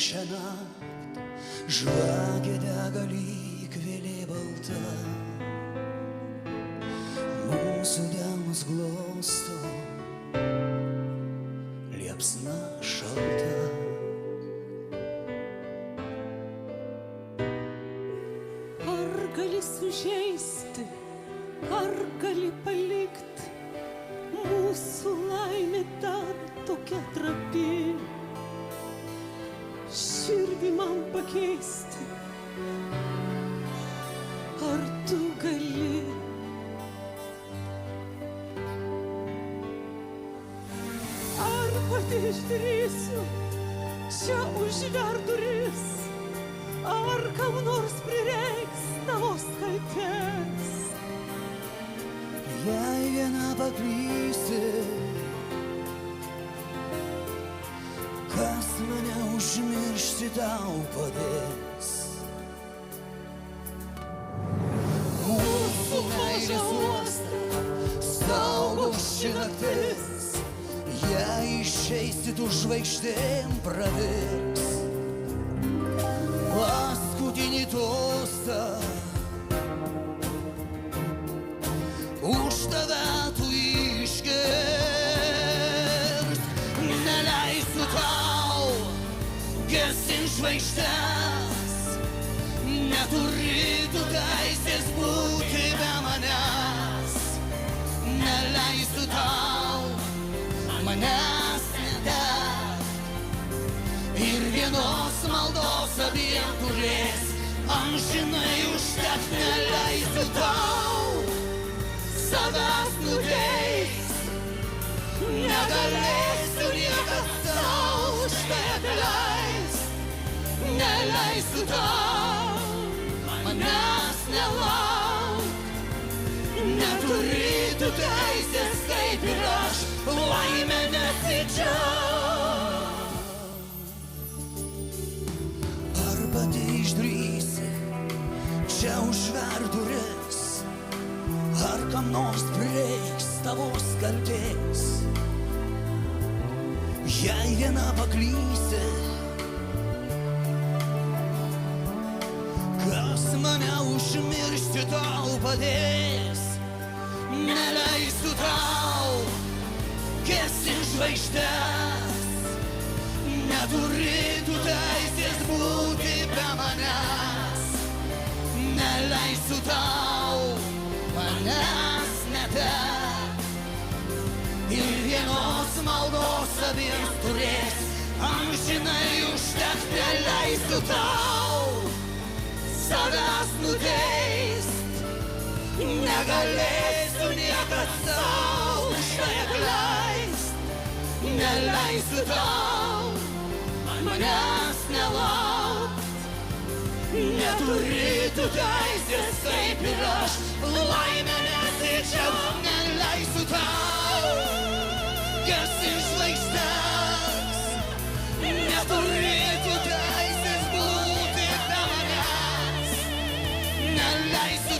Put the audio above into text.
šiąnakt žvakė dega lyg vėlė balta, mūsų delnus glosto liepsna šalta. Ar gali sužeisti, ar gali palikt, mūsų laimė dar tokia trapi, širdį man pakeisti, ar tu gali? Ar pati išdrįsiu čia užvert duris, ar kam nors prireiks tavo kaltės? Jei viena paklysi, kas mane užmiršti tau padės? Mūsų meilės uostą saugo ši naktis, jei išeisi tu žvaigždėm pravirs. Paskutinį tostą už tave tu išgirs. Neleisiu tau gesint žvaigždes, neturi tu teisės būti be manęs. Neleisiu tau manęs nedegt, ir vienos maldos abiem turės amžinai užtekt. Neleisiu tau savęs nuteist, negalėsiu niekad sau štai atleist. Neleisiu tau manęs nelaukt, neturi tu teisės kaip ir aš laimę nesidžiaugt. Ar pati išdrįsi čia užvert duris, ar kam nors prireiks tavo kaltės? Jei viena paklysi, kas mane užmiršti tau padės? Neleisiu tau gesint žvaigždes, neturi tu teisės būti be manęs. Neleisiu tau manęs nedegt, ir vienos maldos abiems turės amžinai užtekt. Neleisiu tau savęs nuteist, negalėsiu niekad sau štai atleist. Neleisiu tau manęs nelaukt, neturi tu teisės kaip ir aš laimę nesidžiaugt. Neleisiu tau gesint žvaigždes, neturi tu teisės būti be manęs. Neleisiu